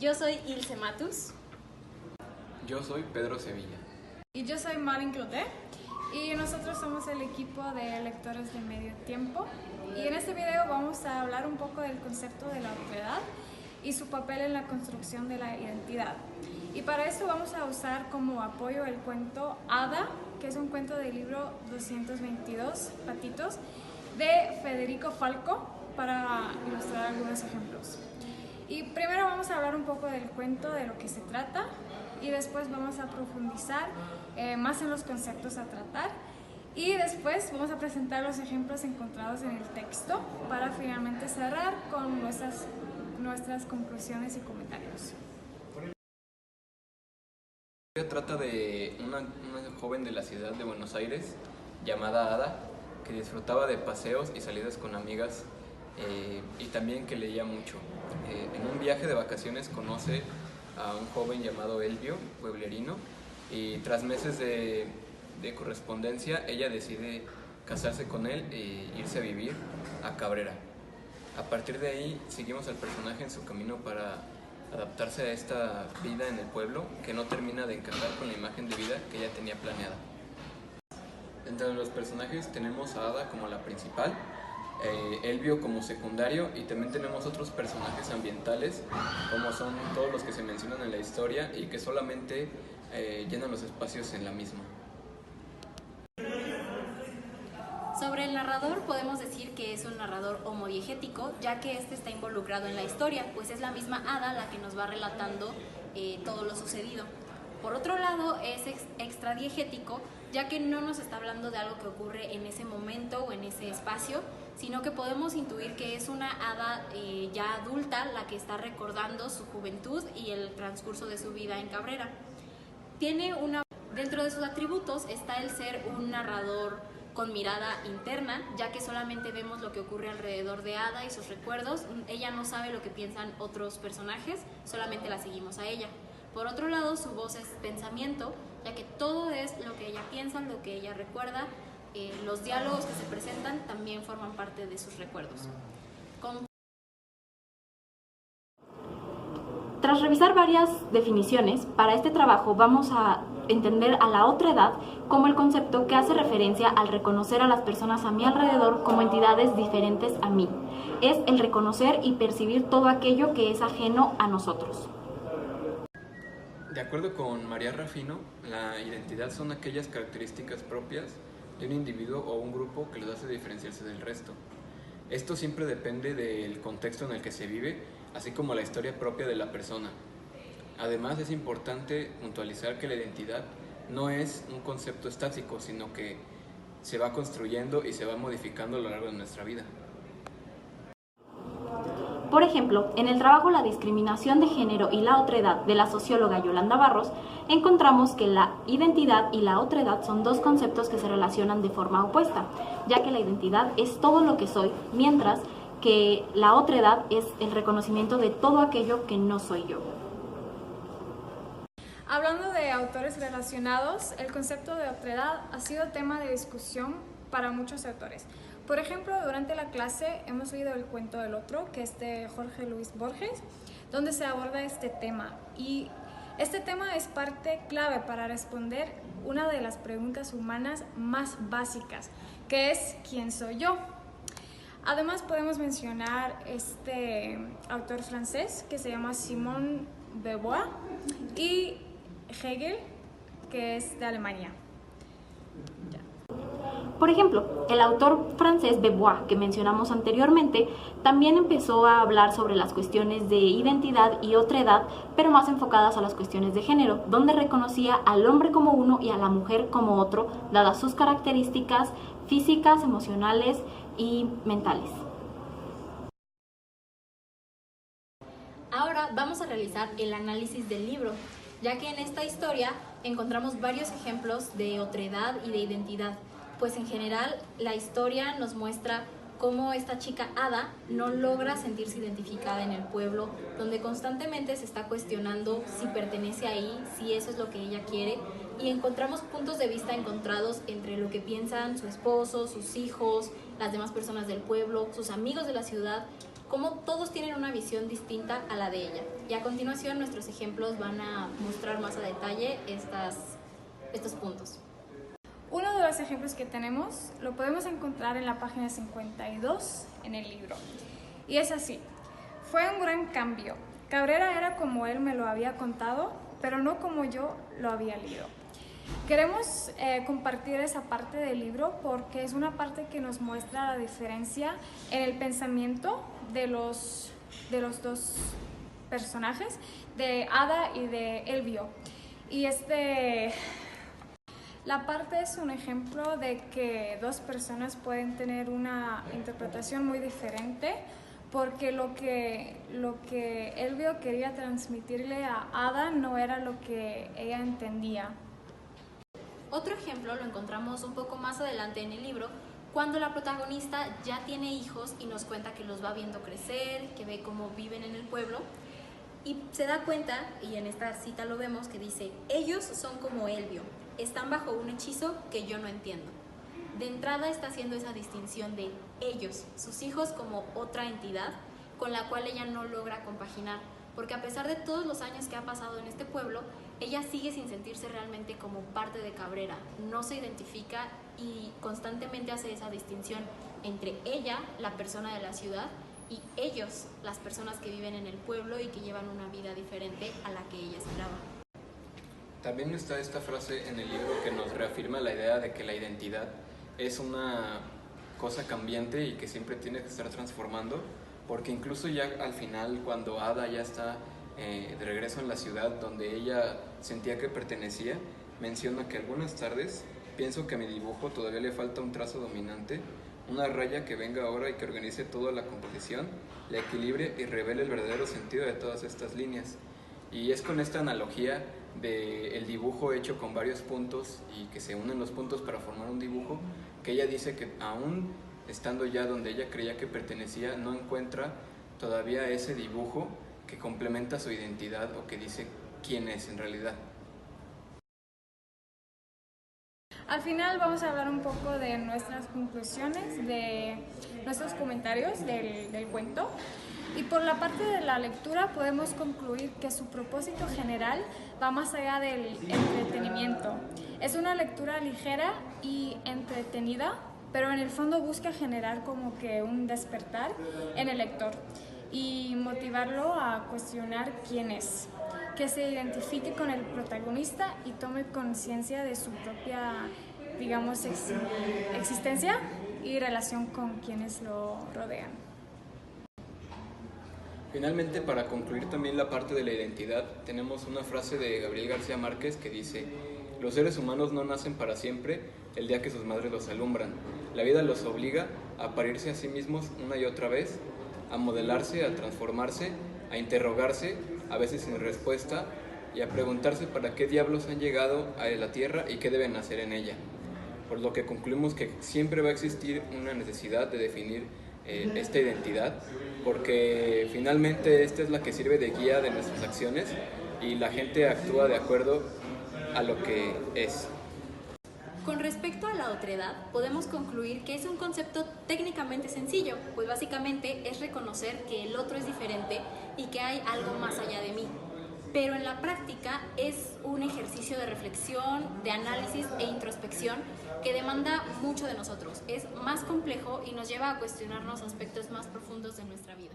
Yo soy Ilse Matus. Yo soy Pedro Sevilla. Y yo soy Marin Clotet. Y nosotros somos el equipo de lectores de Medio Tiempo. Y en este video vamos a hablar un poco del concepto de la otredad y su papel en la construcción de la identidad. Y para eso vamos a usar como apoyo el cuento Ada, que es un cuento del libro 222, Patitos, de Federico Falco, para ilustrar algunos ejemplos. Y primero vamos a hablar un poco del cuento, de lo que se trata, y después vamos a profundizar más en los conceptos a tratar, y después vamos a presentar los ejemplos encontrados en el texto para finalmente cerrar con nuestras conclusiones y comentarios. La historia trata de una joven de la ciudad de Buenos Aires llamada Ada, que disfrutaba de paseos y salidas con amigas y también que leía mucho. En un viaje de vacaciones conoce a un joven llamado Elvio, pueblerino, y tras meses de correspondencia ella decide casarse con él e irse a vivir a Cabrera. A partir de ahí seguimos al personaje en su camino para adaptarse a esta vida en el pueblo que no termina de encajar con la imagen de vida que ella tenía planeada. Entre los personajes tenemos a Ada como la principal, Elvio como secundario, y también tenemos otros personajes ambientales como son todos los que se mencionan en la historia y que solamente llenan los espacios en la misma. Sobre el narrador podemos decir que es un narrador homodiegético, ya que este está involucrado en la historia, pues es la misma Ada la que nos va relatando todo lo sucedido. Por otro lado, es extradiegético, ya que no nos está hablando de algo que ocurre en ese momento o en ese espacio, sino que podemos intuir que es una Ada ya adulta la que está recordando su juventud y el transcurso de su vida en Cabrera. Dentro de sus atributos está el ser un narrador con mirada interna, ya que solamente vemos lo que ocurre alrededor de Ada y sus recuerdos. Ella no sabe lo que piensan otros personajes, solamente la seguimos a ella. Por otro lado, su voz es pensamiento, ya que todo es lo que ella piensa, lo que ella recuerda. Los diálogos que se presentan también forman parte de sus recuerdos. Tras revisar varias definiciones, para este trabajo vamos a entender a la otredad como el concepto que hace referencia al reconocer a las personas a mi alrededor como entidades diferentes a mí. Es el reconocer y percibir todo aquello que es ajeno a nosotros. De acuerdo con María Rafino, la identidad son aquellas características propias de un individuo o un grupo que los hace diferenciarse del resto. Esto siempre depende del contexto en el que se vive, así como la historia propia de la persona. Además, es importante puntualizar que la identidad no es un concepto estático, sino que se va construyendo y se va modificando a lo largo de nuestra vida. Por ejemplo, en el trabajo La discriminación de género y la otredad de la socióloga Yolanda Barros, encontramos que la identidad y la otredad son dos conceptos que se relacionan de forma opuesta, ya que la identidad es todo lo que soy, mientras que la otredad es el reconocimiento de todo aquello que no soy yo. Hablando de autores relacionados, el concepto de otredad ha sido tema de discusión para muchos autores. Por ejemplo, durante la clase hemos leído el cuento del otro, que es de Jorge Luis Borges, donde se aborda este tema. Y este tema es parte clave para responder una de las preguntas humanas más básicas, que es ¿quién soy yo? Además podemos mencionar este autor francés que se llama Simone de Beauvoir y Hegel, que es de Alemania. Por ejemplo, el autor francés Beauvoir, que mencionamos anteriormente, también empezó a hablar sobre las cuestiones de identidad y otredad, pero más enfocadas a las cuestiones de género, donde reconocía al hombre como uno y a la mujer como otro, dadas sus características físicas, emocionales y mentales. Ahora vamos a realizar el análisis del libro, ya que en esta historia encontramos varios ejemplos de otredad y de identidad, pues en general la historia nos muestra cómo esta chica Ada no logra sentirse identificada en el pueblo, donde constantemente se está cuestionando si pertenece ahí, si eso es lo que ella quiere, y encontramos puntos de vista encontrados entre lo que piensan su esposo, sus hijos, las demás personas del pueblo, sus amigos de la ciudad, cómo todos tienen una visión distinta a la de ella. Y a continuación nuestros ejemplos van a mostrar más a detalle estos puntos. Uno de los ejemplos que tenemos lo podemos encontrar en la página 52 en el libro. Y es así: fue un gran cambio. Cabrera era como él me lo había contado, pero no como yo lo había leído. Queremos compartir esa parte del libro porque es una parte que nos muestra la diferencia en el pensamiento de los dos personajes, de Ada y de Elvio. Y la parte es un ejemplo de que dos personas pueden tener una interpretación muy diferente, porque lo que Elvio quería transmitirle a Ada no era lo que ella entendía. Otro ejemplo lo encontramos un poco más adelante en el libro, cuando la protagonista ya tiene hijos y nos cuenta que los va viendo crecer, que ve cómo viven en el pueblo, y se da cuenta, y en esta cita lo vemos, que dice: ellos son como Elvio, están bajo un hechizo que yo no entiendo. De entrada está haciendo esa distinción de ellos, sus hijos, como otra entidad con la cual ella no logra compaginar, porque a pesar de todos los años que ha pasado en este pueblo, ella sigue sin sentirse realmente como parte de Cabrera, no se identifica y constantemente hace esa distinción entre ella, la persona de la ciudad, y ellos, las personas que viven en el pueblo y que llevan una vida diferente a la que ella esperaba. También está esta frase en el libro que nos reafirma la idea de que la identidad es una cosa cambiante y que siempre tiene que estar transformando, porque incluso ya al final, cuando Ada ya está de regreso en la ciudad donde ella sentía que pertenecía, menciona que algunas tardes pienso que a mi dibujo todavía le falta un trazo dominante, una raya que venga ahora y que organice toda la composición, la equilibre y revele el verdadero sentido de todas estas líneas. Y es con esta analogía del dibujo hecho con varios puntos y que se unen los puntos para formar un dibujo, que ella dice que aún estando ya donde ella creía que pertenecía, no encuentra todavía ese dibujo que complementa su identidad o que dice quién es en realidad. Al final vamos a hablar un poco de nuestras conclusiones, de nuestros comentarios del cuento. Y por la parte de la lectura podemos concluir que su propósito general va más allá del entretenimiento. Es una lectura ligera y entretenida, pero en el fondo busca generar como que un despertar en el lector y motivarlo a cuestionar quién es, que se identifique con el protagonista y tome conciencia de su propia, digamos, existencia y relación con quienes lo rodean. Finalmente, para concluir también la parte de la identidad, tenemos una frase de Gabriel García Márquez que dice: los seres humanos no nacen para siempre el día que sus madres los alumbran. La vida los obliga a parirse a sí mismos una y otra vez, a modelarse, a transformarse, a interrogarse, a veces sin respuesta, y a preguntarse para qué diablos han llegado a la tierra y qué deben hacer en ella. Por lo que concluimos que siempre va a existir una necesidad de definir esta identidad, porque finalmente esta es la que sirve de guía de nuestras acciones y la gente actúa de acuerdo a lo que es. Con respecto a la otredad, podemos concluir que es un concepto técnicamente sencillo, pues básicamente es reconocer que el otro es diferente y que hay algo más allá de mí. Pero en la práctica es un ejercicio de reflexión, de análisis e introspección que demanda mucho de nosotros. Es más complejo y nos lleva a cuestionarnos aspectos más profundos de nuestra vida.